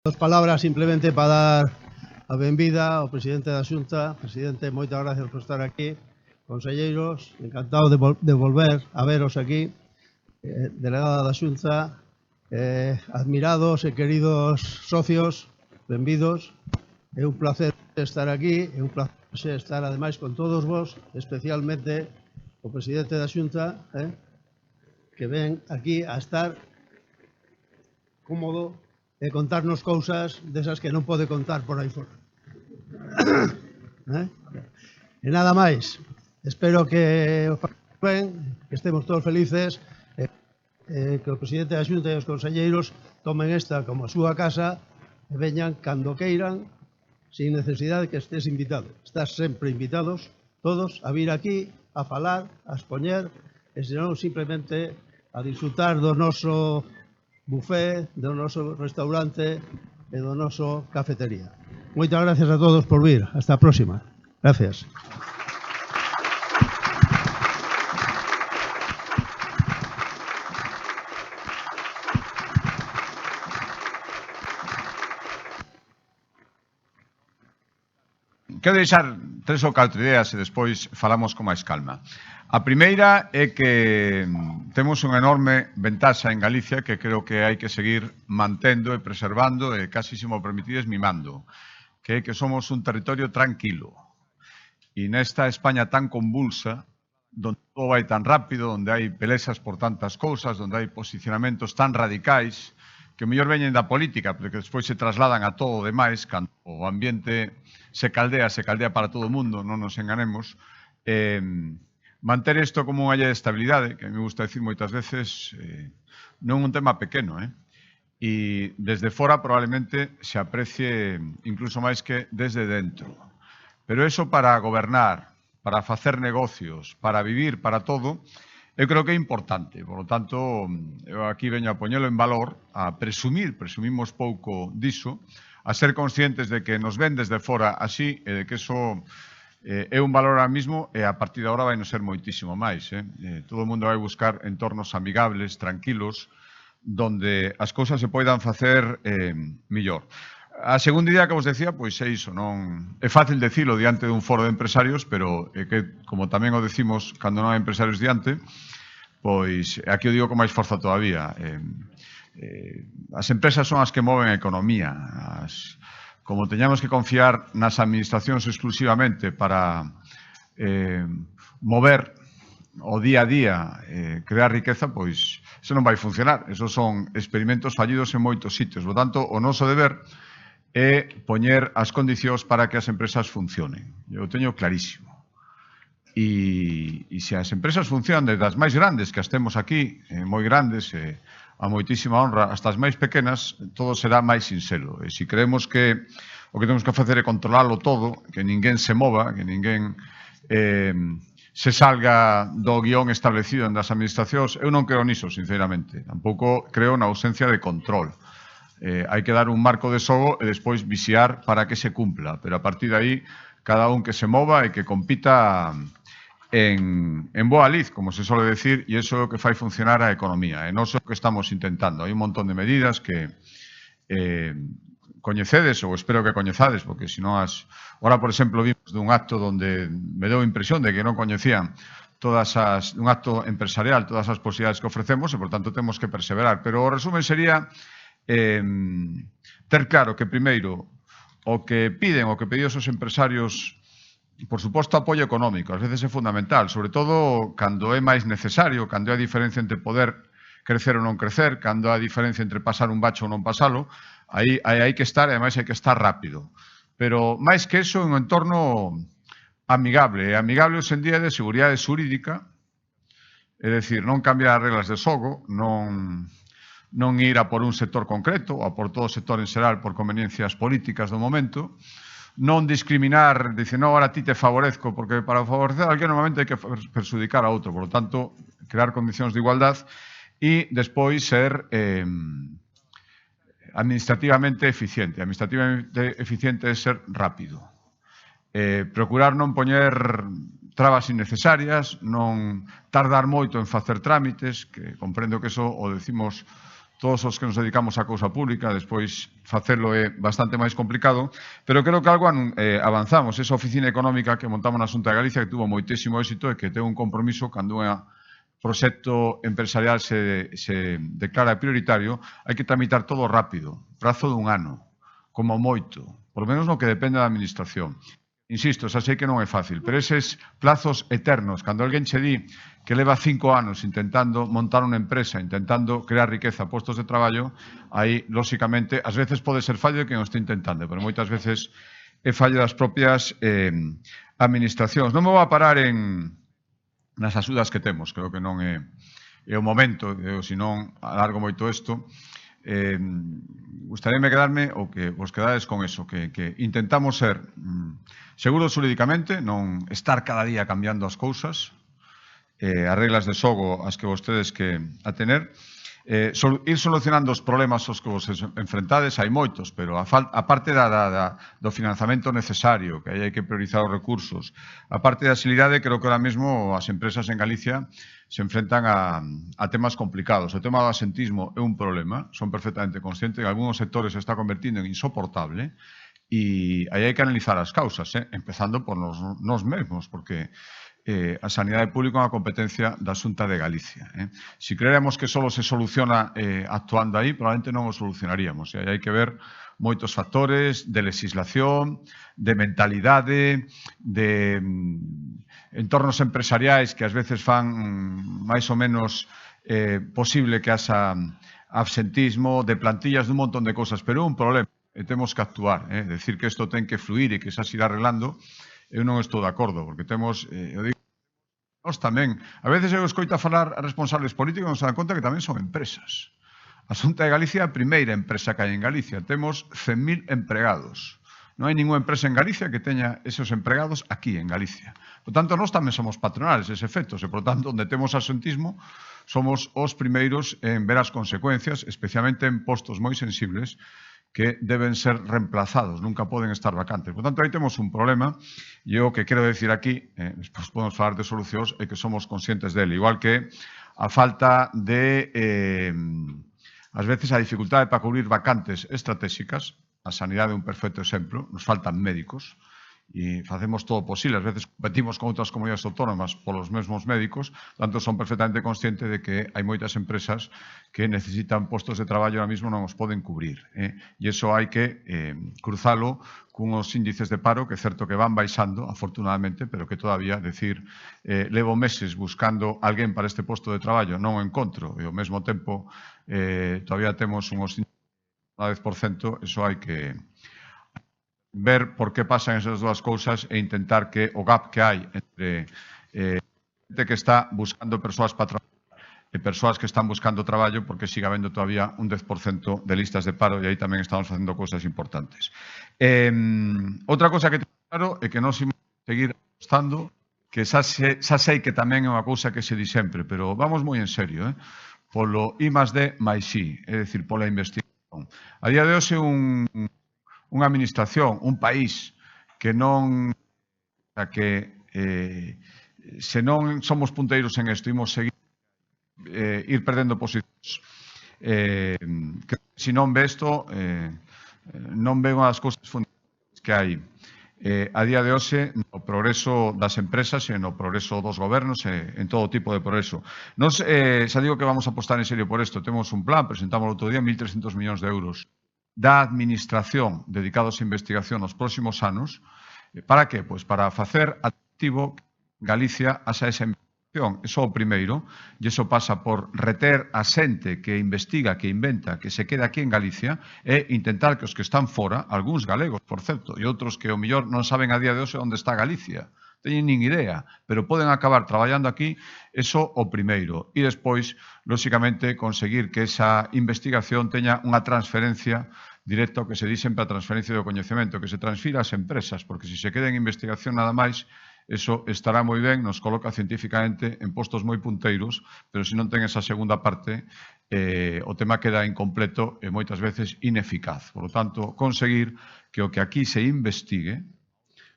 Dos palabras simplemente para dar a benvida ao presidente da Xunta. Presidente, moitas gracias por estar aquí. Conselleiros, encantado de volver a veros aquí. Delegada da Xunta, admirados e queridos socios, benvidos. É un placer estar aquí, é un placer estar ademais con todos vos, especialmente o presidente da Xunta, que ven aquí a estar cómodo e contarnos cousas desas que non pode contar por aí fora. E nada máis. Espero que ben, que estemos todos felices, que o presidente da Xunta e os conselleiros tomen esta como a súa casa e veñan cando queiran, sin necesidade que estés invitado. Estás sempre invitados, todos, a vir aquí, a falar, a expoñer, e senón simplemente a disfrutar do noso buffet, do noso restaurante e do noso cafetería. Moitas gracias a todos por vir. Hasta a próxima. Gracias. Quero deixar 3 ou 4 ideas e despois falamos con máis calma. A primeira é que temos unha enorme ventaxa en Galicia que creo que hai que seguir mantendo e preservando e casi, se mo permitides, mimando, que é que somos un territorio tranquilo. E nesta España tan convulsa, donde todo vai tan rápido, onde hai pelexas por tantas cousas, onde hai posicionamentos tan radicais, que mellor veñen da política, pero que despois se trasladan a todo o demais, cando o ambiente se caldea para todo o mundo, non nos enganemos. Manter isto como unha lle de estabilidade, que me gusta decir moitas veces, non é un tema pequeno, e desde fora probablemente se aprecie incluso máis que desde dentro. Pero eso para gobernar, para facer negocios, para vivir, para todo, eu creo que é importante. Por lo tanto, eu aquí veño a poñelo en valor, a presumimos pouco diso, a ser conscientes de que nos ven desde fora así e de que eso é un valor ahora mismo e a partir de agora vai nos ser moitísimo máis. Todo o mundo vai buscar entornos amigables, tranquilos, donde as cousas se poidan facer millor. A segunda idea que vos decía, pois é iso, non é fácil decilo diante dun foro de empresarios, pero é que, como tamén o decimos cando non hai empresarios diante, pois aquí o digo con máis forza todavía. As empresas son as que moven a economía. Como teñamos que confiar nas administracións exclusivamente para mover o día a día, crear riqueza, pois eso non vai funcionar. Esos son experimentos fallidos en moitos sitios. Por tanto, o noso deber é poñer as condicións para que as empresas funcionen. Eu teño clarísimo. E se as empresas funcionan desde as máis grandes, que as temos aquí, moi grandes, a moitísima honra, hasta as máis pequenas, todo será máis sinxelo. E se creemos que o que temos que facer é controlarlo todo, que ninguén se mova, que ninguén se salga do guión establecido das administracións, eu non creo niso, sinceramente. Tampouco creo na ausencia de control. Hai que dar un marco de xogo e despois vixiar para que se cumpla. Pero a partir de aí, cada un que se mova e que compita en boa lid, como se suele decir, e iso é o que fai funcionar a economía. E non é o que estamos intentando. Hai un montón de medidas que coñecedes, ou espero que coñezades, porque senón Ora, por exemplo, vimos dun acto onde me deu a impresión de que non coñecían un acto empresarial, todas as posibilidades que ofrecemos, e, por tanto, temos que perseverar. Pero o resumen sería ter claro que, primeiro, o que pedidos os empresarios, por suposto, apoio económico, ás veces é fundamental, sobre todo cando é máis necesario, cando é a diferencia entre poder crecer ou non crecer, cando é a diferencia entre pasar un bacho ou non pasalo, aí hai que estar, e ademais hai que estar rápido. Pero, máis que eso, un entorno amigable. E amigable hoxe en día de seguridade xurídica, é dicir, non cambiar as reglas de xogo, non ir a por un sector concreto, ou a por todo o sector en xeral por conveniencias políticas do momento, non discriminar, dice, non, ahora a ti te favorezco, porque para favorecer a alguén normalmente hai que perxudicar a outro. Por lo tanto, crear condicións de igualdad e despois ser administrativamente eficiente. Administrativamente eficiente é ser rápido. Procurar non poñer trabas innecesarias, non tardar moito en facer trámites, que comprendo que eso o decimos todos os que nos dedicamos á cousa pública, despois facelo é bastante máis complicado, pero creo que algo avanzamos. Esa oficina económica que montamos na Xunta de Galicia, que tuvo moitísimo éxito e que ten un compromiso cando un proxecto empresarial se declara prioritario, hai que tramitar todo rápido, prazo dun ano, como moito, por lo menos no que depende da administración. Insisto, xa sei que non é fácil, pero eses plazos eternos, cando alguén che di que leva 5 anos intentando montar unha empresa, intentando crear riqueza, postos de traballo, aí, lóxicamente, ás veces pode ser fallo de quen o está intentando, pero moitas veces é fallo das propias administracións. Non me vou a parar nas axudas que temos, creo que non é o momento, senón alargo moito isto. Gustaríame quedarme ou que vos quedades con eso, que intentamos ser seguros xurídicamente, non estar cada día cambiando as cousas, as reglas de xogo as que vostedes que a tener, ir solucionando os problemas aos que vos enfrentades, hai moitos, pero a parte do financiamento necesario, que aí hai que priorizar os recursos, a parte da axilidade, creo que ahora mesmo as empresas en Galicia se enfrentan a temas complicados. O tema do asentismo é un problema, son perfectamente conscientes, que algúns sectores se está convertindo en insoportable e aí hai que analizar as causas, empezando por nos mesmos, porque a sanidade pública é unha competencia da Xunta de Galicia. Se creéramos que só se soluciona actuando aí, probablemente non o solucionaríamos. E aí hai que ver moitos factores de legislación, de mentalidade, de entornos empresariais que ás veces fan máis ou menos posible que haxa absentismo, de plantillas, dun montón de cosas, pero é un problema e temos que actuar. Decir que isto ten que fluir e que xa se irá arreglando, eu non estou de acordo, porque temos, eu digo, nós tamén, a veces eu escoito a falar a responsables políticos e non se dan conta que tamén son empresas. A Xunta de Galicia é a primeira empresa que hai en Galicia, temos 100.000 empregados. Non hai ninguna empresa en Galicia que teña esos empregados aquí en Galicia. Por tanto, nós tamén somos patronales ese efectos e, por tanto, onde temos asentismo, somos os primeiros en ver as consecuencias, especialmente en postos moi sensibles, que deben ser reemplazados, nunca poden estar vacantes. Por tanto, aí temos un problema, e o que quero decir aquí, despois podemos falar de solucións, é que somos conscientes dele. Igual que a falta de, ás veces, a dificultade para cubrir vacantes estratégicas, a sanidade é un perfecto exemplo, nos faltan médicos, e facemos todo o posible. Ás veces competimos con outras comunidades autónomas polos mesmos médicos, tanto son perfectamente conscientes de que hai moitas empresas que necesitan postos de traballo ahora mismo non os poden cubrir. E iso hai que cruzalo cunhos índices de paro que é certo que van baixando, afortunadamente, pero que todavía, decir, levo meses buscando alguén para este posto de traballo, non o encontro, e ao mesmo tempo todavía temos unhos índices de 10%, iso hai que ver por que pasan esas dúas cousas e intentar que o gap que hai entre xente que está buscando persoas para traballar e persoas que están buscando traballo, porque siga habendo todavía un 10% de listas de paro e aí tamén estamos facendo cousas importantes. Outra cousa que teño claro é que nós imos seguir apostando, que xa sei que tamén é unha cousa que se di sempre, pero vamos moi en serio, polo I+D máis I, é dicir, pola investigación. A día de hoxe unha administración, un país que non, que se non somos punteiros en isto, imos seguir ir perdendo posicións. Que se non ve isto, non ve unha das cousas fundamentales que hai a día de hoxe no progreso das empresas e no progreso dos gobernos e en todo tipo de progreso. Nos, xa digo que vamos a apostar en serio por isto. Temos un plan, presentamos o outro día, 1.300 millóns de euros da administración dedicados a investigación nos próximos anos. Para que? Pois para facer atractivo Galicia a esa investigación. Iso o primeiro, e iso pasa por reter a xente que investiga, que inventa, que se queda aquí en Galicia e intentar que os que están fora, algúns galegos, por certo, e outros que o mellor non saben a día de hoxe onde está Galicia, teñen nin idea, pero poden acabar traballando aquí, iso o primeiro. E despois, lóxicamente, conseguir que esa investigación teña unha transferencia directa, o que se di sempre a transferencia do coñecemento, que se transfira ás empresas, porque se se queda en investigación nada máis, eso estará moi ben, nos coloca científicamente en postos moi punteiros, pero se non ten esa segunda parte, o tema queda incompleto e moitas veces ineficaz. Por lo tanto, conseguir que o que aquí se investigue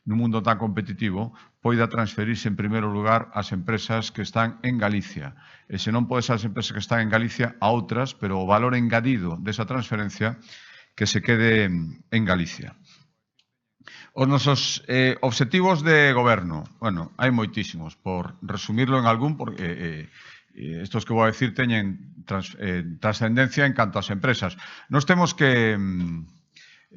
nun mundo tan competitivo poida transferirse en primeiro lugar ás empresas que están en Galicia. E se non podes as empresas que están en Galicia a outras, pero o valor engadido desa transferencia que se quede en Galicia. Os nosos obxectivos de goberno, bueno, hai moitísimos, por resumirlo en algún, porque estos que vou a decir teñen trascendencia en canto ás empresas. Nos temos que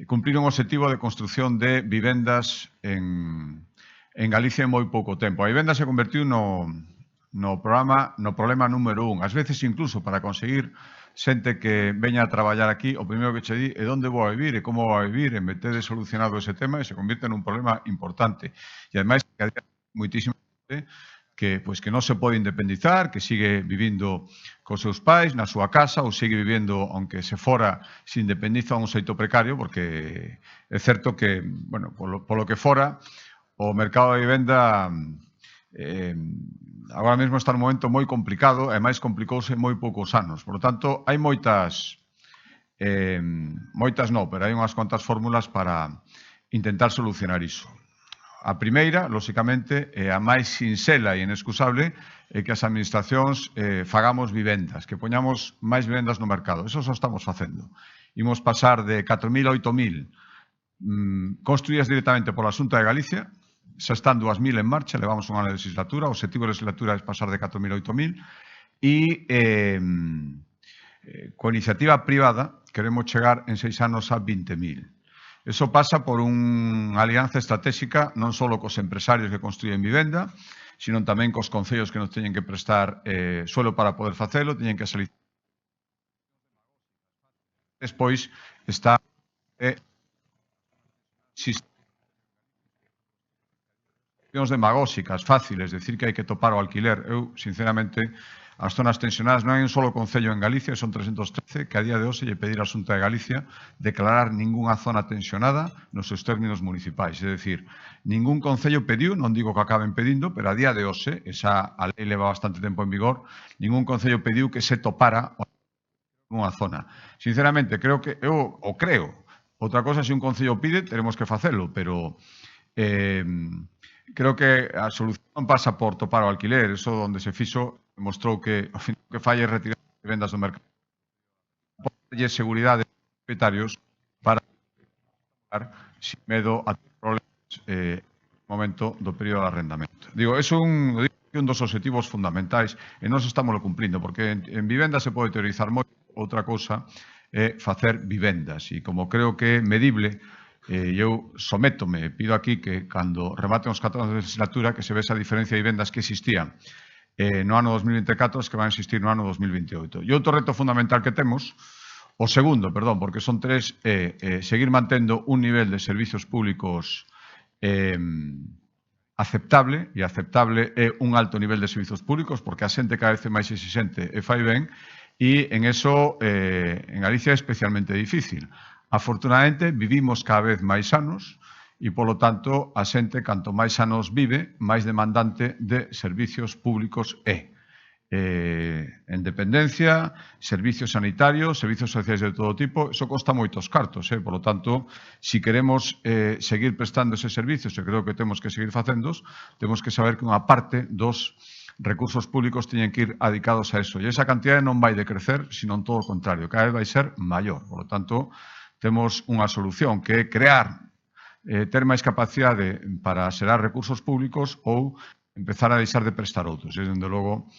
cumprir un obxectivo de construción de vivendas en Galicia en moi pouco tempo. A vivenda se convertiu no problema número 1. Ás veces, incluso, para conseguir xente que veña a traballar aquí, o primeiro que che di é onde vou a vivir e como vou a vivir, en vez de solucionado ese tema, e se convierte nun problema importante. E, ademais, que hai moitísima xente que non se pode independizar, que sigue vivindo cos seus pais na súa casa ou sigue vivendo, aunque se fora, se independiza a un xeito precario, porque é certo que, bueno, polo que fora, o mercado de vivenda agora mesmo está nun momento moi complicado e máis complicouse en moi poucos anos. Por lo tanto, hai moitas pero hai unhas cuantas fórmulas para intentar solucionar iso. A primeira, lóxicamente, é a máis sinxela e inexcusable, é que as administracións fagamos vivendas, que poñamos máis vivendas no mercado. Eso só estamos facendo. Imos pasar de 4.000 a 8.000 construídas directamente pola Xunta de Galicia, xa están 2.000 en marcha, levamos un ano de legislatura, o objetivo de legislatura é pasar de 4.000 a 8.000, e coa iniciativa privada queremos chegar en 6 anos a 20.000. Eso pasa por unha alianza estratégica non só cos empresarios que construyen vivenda, sino tamén cos concellos que nos teñen que prestar suelo para poder facelo, teñen que salir. Despois está situacións demagóxicas, fáciles, decir que hai que topar o alquiler. Eu, sinceramente, as zonas tensionadas non hai un solo concello en Galicia, son 313, que a día de hoxe lle pedir á Xunta de Galicia declarar ningunha zona tensionada nos seus términos municipais. É dicir, ningún concello pediu, non digo que acaben pedindo, pero a día de hoxe, a lei leva bastante tempo en vigor, ningún concello pediu que se topara unha zona. Sinceramente, creo. Outra cosa, se un concello pide, teremos que facelo, pero creo que a solución pasa por topar o alquiler. Eso onde se fixo demostrou que ao final que falla é retirar as vendas do mercado. Porlle seguridade aos propietarios para sin medo a problemas no momento do período de arrendamento. Digo, é un dos obxectivos fundamentais e nós estamos cumplindo, porque en vivenda se pode teorizar moito, outra cousa é facer vivendas, e como creo que é medible, eu sométome, pido aquí que cando rematen os 4 anos de legislatura que se ve esa diferencia de vivendas que existían no ano 2024 que van a existir no ano 2028. E outro reto fundamental que temos, porque son 3, seguir mantendo un nivel de servicios públicos aceptable, e aceptable é un alto nivel de servicios públicos, porque a xente cada vez é máis exixente e fai ben, e en eso en Galicia é especialmente difícil. Afortunadamente, vivimos cada vez máis anos e, polo tanto, a xente, canto máis anos vive, máis demandante de servicios públicos é. En dependencia, servicios sanitarios, servicios sociais de todo tipo, iso costa moitos cartos. Por lo tanto, se queremos seguir prestando eses servicios, e creo que temos que seguir facéndos, temos que saber que unha parte dos recursos públicos teñen que ir adicados a eso. E esa cantidade non vai decrecer, sino todo o contrario, cada vez vai ser maior. Por lo tanto, temos unha solución que é crear, ter máis capacidade para xerar recursos públicos ou empezar a deixar de prestar outros. E, dende logo,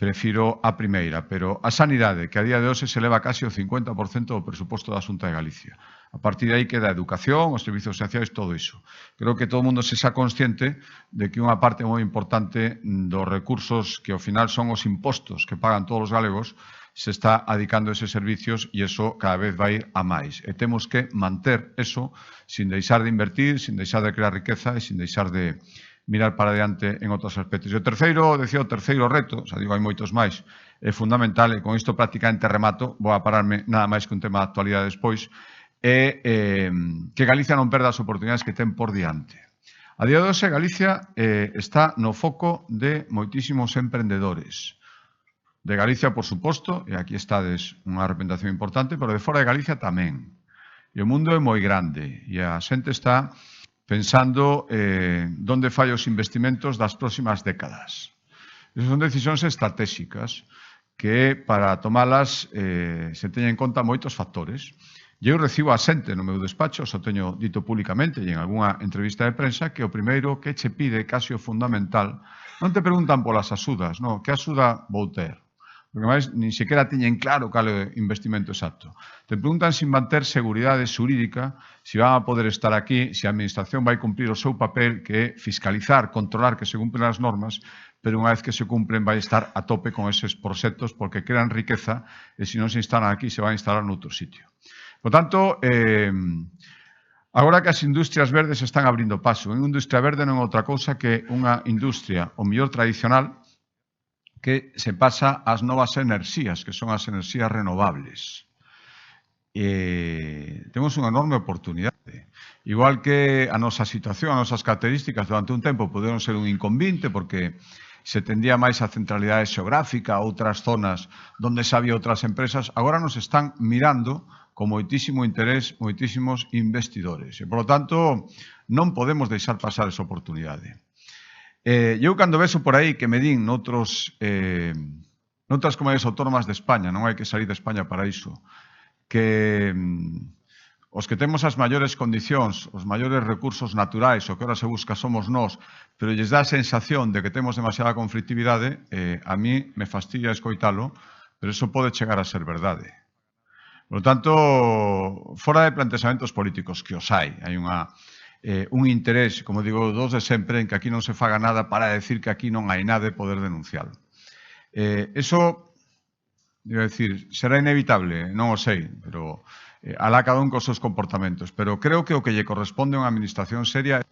prefiro a primeira, pero a sanidade, que a día de hoxe se leva casi o 50% do presuposto da Xunta de Galicia. A partir de aí queda a educación, os servicios esenciais, todo iso. Creo que todo o mundo se xa consciente de que unha parte moi importante dos recursos que ao final son os impostos que pagan todos os galegos se está adicando a eses servicios e eso cada vez vai ir a máis. E temos que manter eso sin deixar de invertir, sin deixar de crear riqueza e sin deixar de mirar para adiante en outros aspectos. E o terceiro reto, hai moitos máis, é fundamental, e con isto prácticamente remato, vou a pararme nada máis que un tema de actualidade despois, é que Galicia non perda as oportunidades que ten por diante. A día de hoxe, Galicia está no foco de moitísimos emprendedores. De Galicia, por suposto, e aquí estades unha representación importante, pero de fora de Galicia tamén. E o mundo é moi grande, e a xente está pensando onde fai os investimentos das próximas décadas. Esas son decisións estratégicas que para tomalas se teñen en conta moitos factores. E eu recibo a xente no meu despacho, xa teño dito públicamente e en algunha entrevista de prensa, que o primeiro que che pide, casi o fundamental, non te preguntan polas axudas, non, que axuda vou ter? Porque máis, nin sequera teñen claro cal é o investimento exacto. Te preguntan se van ter seguridade xurídica, se van a poder estar aquí, se a administración vai cumprir o seu papel, que é fiscalizar, controlar que se cumplen as normas, pero unha vez que se cumplen vai estar a tope con eses proxectos porque crean riqueza e se non se instalan aquí se van a instalar noutro sitio. Por tanto, agora que as industrias verdes están abrindo paso, unha industria verde non é outra cousa que unha industria, o mellor tradicional, que se pasa ás novas enerxías, que son as enerxías renovables. Temos unha enorme oportunidade. Igual que a nosa situación, as nosas características durante un tempo poderon ser un inconvinte porque se tendía máis a centralidade xeográfica a outras zonas onde xa había outras empresas, agora nos están mirando con moitísimo interés, moitísimos investidores. E, por lo tanto, non podemos deixar pasar esa oportunidade. Eu, cando vexo por aí que me din noutras comunidades autónomas de España, non hai que salir de España para iso, que os que temos as maiores condicións, os maiores recursos naturais, o que ahora se busca somos nós, pero lles dá a sensación de que temos demasiada conflictividade, a mí me fastidia escoitalo, pero eso pode chegar a ser verdade. Por lo tanto, fora de plantexamentos políticos, que os hai un interés, como digo, dos de sempre, en que aquí non se faga nada para decir que aquí non hai nada e poder denuncialo. Eso, digo decir, será inevitable, non o sei, pero alá cada un cos seus comportamentos. Pero creo que o que lle corresponde a unha administración seria é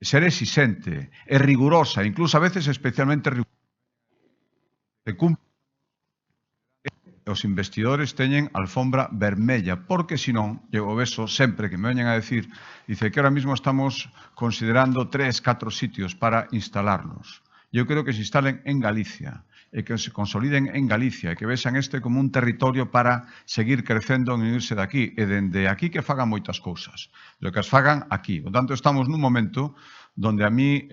ser exixente, é rigurosa, incluso a veces especialmente rigurosa. Os investidores teñen alfombra vermella, porque senón, eu o vexo sempre que me veñen a decir, dice que ahora mismo estamos considerando 3, 4 sitios para instalarnos. Eu creo que se instalen en Galicia, e que se consoliden en Galicia, e que vexan este como un territorio para seguir crecendo en irse de aquí, e dende aquí que fagan moitas cousas, pero que as fagan aquí. Por tanto, estamos nun momento donde a mí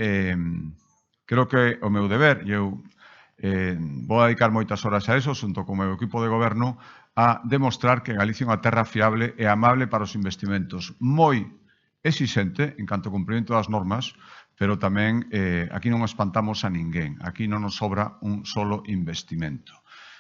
creo que o meu deber, e eu vou dedicar moitas horas a eso, xunto co meu equipo de goberno, a demostrar que Galicia é unha terra fiable e amable para os investimentos. Moi exixente en canto ao cumprimento das normas, pero tamén aquí non espantamos a ninguén. Aquí non nos sobra un solo investimento.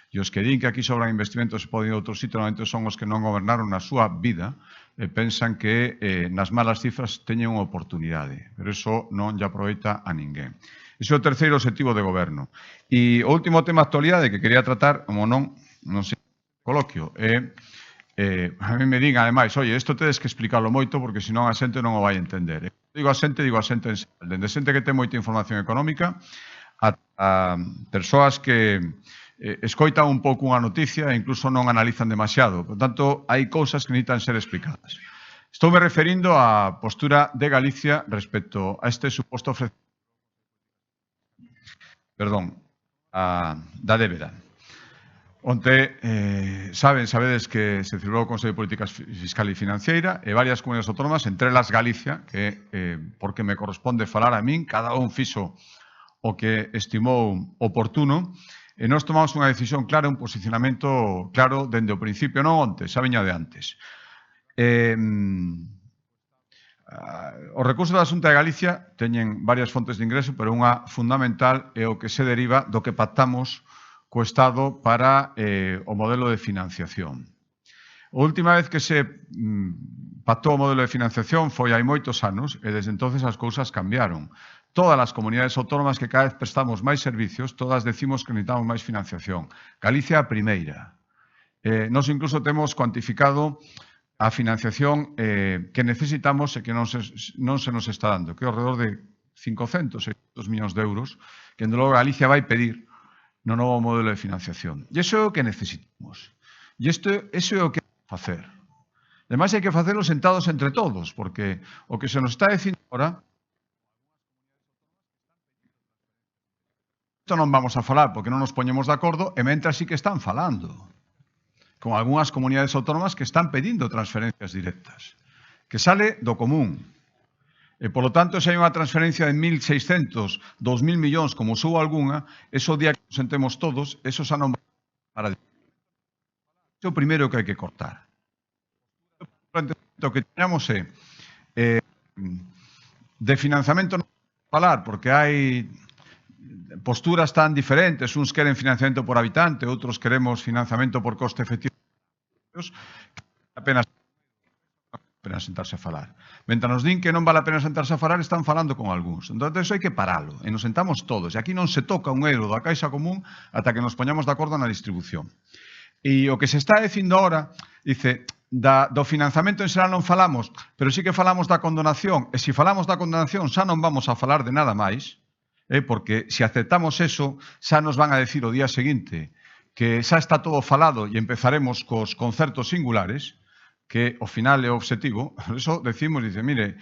E os que din que aquí sobran investimentos e poden ir a outro sitio, normalmente son os que non gobernaron na súa vida e pensan que nas malas cifras teñen unha oportunidade. Pero iso non lle aproveita a ninguén. Ese é o terceiro objetivo de goberno. E o último tema de actualidade que quería tratar, como non sei, coloquio, a mí me din, ademais, oye, isto tedes que explicarlo moito porque senón a xente non o vai entender. Digo a xente en xeral, dende xente que ten moita información económica a persoas que escoitan un pouco unha noticia e incluso non analizan demasiado. Por tanto, hai cousas que necesitan ser explicadas. Estou me referindo á postura de Galicia respecto a este suposto ofrecimiento da débeda. Onte, sabedes que se celebrou o Consello de Política Fiscal e Financeira e varias comunidades autónomas, entre elas Galicia, que porque me corresponde falar a min, cada un fixo o que estimou oportuno, e nós tomamos unha decisión clara, un posicionamento claro dende o principio, non onte, xa viña de antes. Os recursos da Xunta de Galicia teñen varias fontes de ingreso, pero unha fundamental é o que se deriva do que pactamos co Estado para o modelo de financiación. A última vez que se pactou o modelo de financiación foi hai moitos anos e desde entonces as cousas cambiaron. Todas as comunidades autónomas que cada vez prestamos máis servicios, todas decimos que necesitamos máis financiación. Galicia a primeira. Nos incluso temos cuantificado a financiación que necesitamos e que non se nos está dando, que é alrededor de 500, 600 millóns de euros, que logo Galicia vai pedir no novo modelo de financiación. E iso é o que necesitamos. E iso é o que hai que facer. Ademais, hai que facelo sentados entre todos, porque o que se nos está dicindo agora, isto non vamos a falar porque non nos poñemos de acordo, e mentre sí que están falando con algunhas comunidades autónomas que están pedindo transferencias directas. que sale do común. E, polo tanto, se hai unha transferencia de 1.600, 2.000 millóns, como subo algunha, eso día que nos sentemos todos, eso xa non vai para... É o primeiro que hai que cortar. O que teñamos é de financiamento non falar, porque hai posturas tan diferentes, uns queren financiamento por habitante, outros queremos financiamento por coste efectivo, apenas sentarse a falar. Mentre nos din que non vale a pena sentarse a falar, están falando con algúns. Entón, iso hai que paralo, e nos sentamos todos. E aquí non se toca un euro da Caixa Común ata que nos poñamos de acordo na distribución. E o que se está dicindo ahora, dice, do financiamento en xeral non falamos, pero sí que falamos da condonación, e se falamos da condonación xa non vamos a falar de nada máis, porque se aceptamos eso, xa nos van a decir o día seguinte que xa está todo falado e empezaremos cos concertos singulares, que ao final é o obxectivo. Por eso decimos, dice, mire,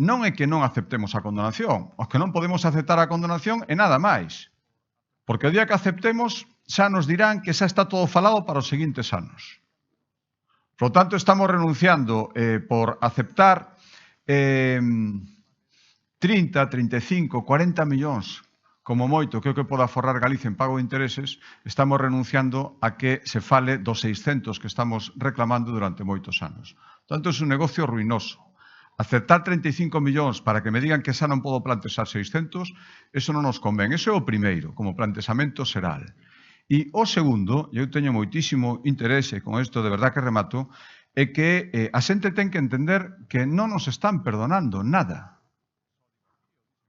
non é que non aceptemos a condonación, o que non podemos aceptar a condonación é nada máis, porque o día que aceptemos xa nos dirán que xa está todo falado para os seguintes anos. Por lo tanto, estamos renunciando por aceptar 30, 35, 40 millóns como moito, que é o que pode aforrar Galicia en pago de intereses, estamos renunciando a que se fale dos 600 que estamos reclamando durante moitos anos. Por tanto, é un negocio ruinoso. Aceptar 35 millóns para que me digan que xa non podo plantexar 600, eso non nos convén. Eso é o primeiro, como plantexamento xeral. E o segundo, eu teño moitísimo interese con isto, de verdad que remato, é que a xente ten que entender que non nos están perdonando nada.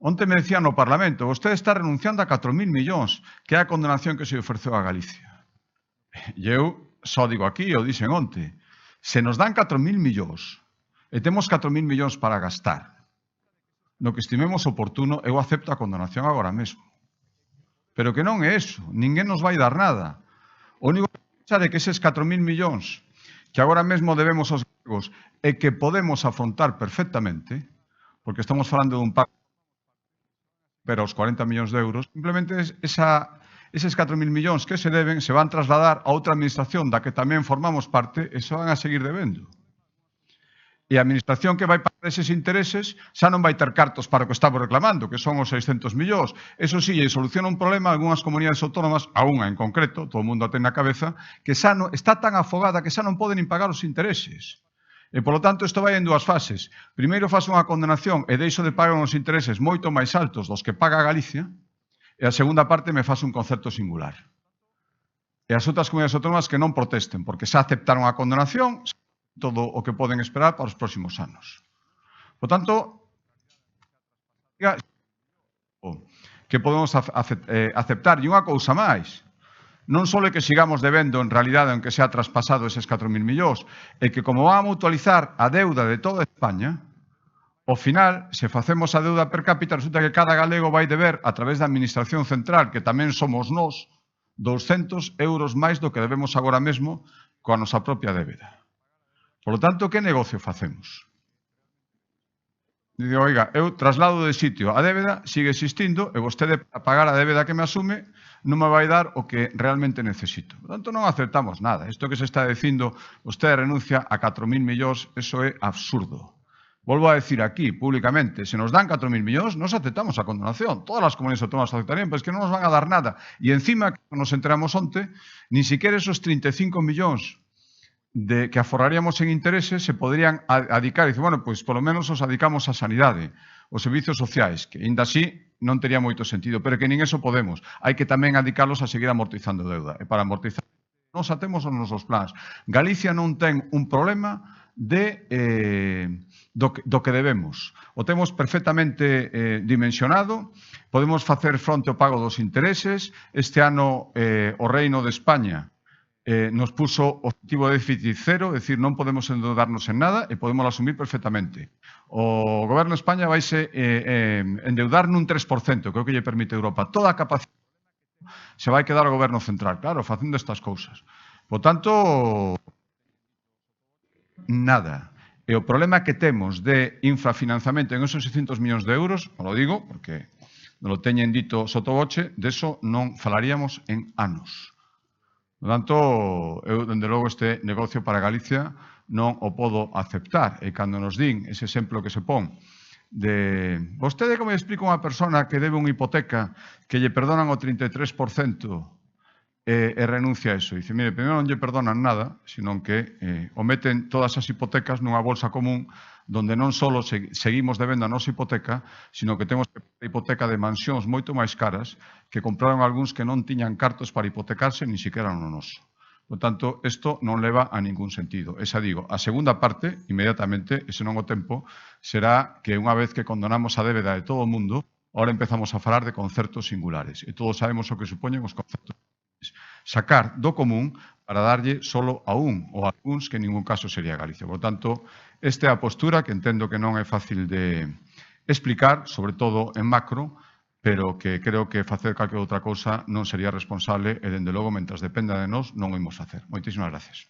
Onte me decían no Parlamento, vostede está renunciando a 4.000 millóns, que é a condenación que se ofreceu a Galicia. E eu só digo aquí, eu dixen onte, se nos dan 4.000 millóns e temos 4.000 millóns para gastar, no que estimemos oportuno, eu acepto a condenación agora mesmo. Pero que non é eso, ninguén nos vai dar nada. O único que pensar é que eses 4.000 millóns que agora mesmo debemos aos gregos e que podemos afrontar perfectamente, porque estamos falando dun pacto pero aos 40 millóns de euros, simplemente eses 4.000 millóns que se deben se van trasladar a outra administración da que tamén formamos parte e se van a seguir debendo. E a administración que vai pagar eses intereses xa non vai ter cartos para o que estamos reclamando, que son os 600 millóns. Eso sí, lle soluciona un problema a algunhas comunidades autónomas, a unha en concreto, todo o mundo a ten na cabeza, que xa non, está tan afogada que xa non poden nin pagar os intereses. E, polo tanto, isto vai en dúas fases. Primeiro faz unha condenación e deixo de pagar uns intereses moito máis altos dos que paga Galicia, e a segunda parte me faz un concerto singular. E as outras comunidades autónomas que non protesten, porque xa aceptaron a condenación, todo o que poden esperar para os próximos anos. Por tanto, que podemos aceptar. E unha cousa máis, non só é que sigamos debendo en realidade aunque sea traspasado eses 4.000 millóns, é que como van a mutualizar a deuda de toda España, ao final, se facemos a deuda per cápita, resulta que cada galego vai deber a través da Administración Central, que tamén somos nós, 200 euros máis do que debemos agora mesmo coa nosa propia débeda. Por lo tanto, que negocio facemos? Digo, oiga, eu traslado de sitio, a débeda sigue existindo e vostede a pagar a débeda que me asume non me vai dar o que realmente necesito. Por tanto, non aceptamos nada. Isto que se está dicindo, vostede renuncia a 4.000 millóns, eso é absurdo. Volvo a decir aquí, públicamente, se nos dan 4.000 millóns, nos aceptamos a condonación. Todas as comunidades autónomas aceptarían, pero es que non nos van a dar nada. E encima, que nos enteramos onte, ni siquiera esos 35 millóns que aforraríamos en intereses se poderían adicar. Dice, bueno, pois polo menos os adicamos á sanidade, os servizos sociais, que ainda así non tería moito sentido, pero que nin eso podemos. Hai que tamén adicarlos a seguir amortizando deuda. E para amortizar, nos atemos aos nosos plans. Galicia non ten un problema do que debemos. O temos perfectamente dimensionado, podemos facer fronte ao pago dos intereses. Este ano o Reino de España nos puso objetivo de déficit cero, é dicir, non podemos endeudarnos en nada e podemos asumir perfectamente. O Goberno de España vaise endeudar nun 3%, que é o que lle permite Europa. Toda a capacidade se vai quedar o Goberno Central, claro, facendo estas cousas. Por tanto, nada. E o problema que temos de infrafinanciamento en esos 600 millóns de euros, non lo digo porque non lo teñen dito sotoboche, de eso non falaríamos en anos. Por tanto, eu, dende logo, este negocio para Galicia non o podo aceptar. E cando nos din ese exemplo que se pon de vostede como explica unha persona que debe unha hipoteca que lle perdonan o 33% e renuncia a eso. Dice, mire, primeiro non lle perdonan nada, sino que o meten todas as hipotecas nunha bolsa común donde non só seguimos debendo a nosa hipoteca, sino que temos que pagar a hipoteca de mansións moito máis caras que compraron algúns que non tiñan cartos para hipotecarse ni siquiera no noso. Por tanto, isto non leva a ningún sentido. Esa digo, a segunda parte, inmediatamente, ese non o tempo, será que unha vez que condonamos a débeda de todo o mundo, ahora empezamos a falar de concertos singulares. E todos sabemos o que supoñen os concertos singulares. Sacar do común para darlle solo a un ou a algúns que en ningún caso sería Galicia. Por tanto, esta é a postura que entendo que non é fácil de explicar, sobre todo en macro, pero que creo que facer calquera outra cousa non sería responsable e, dende logo, mentras dependa de nós, non o imos facer. Moitísimas gracias.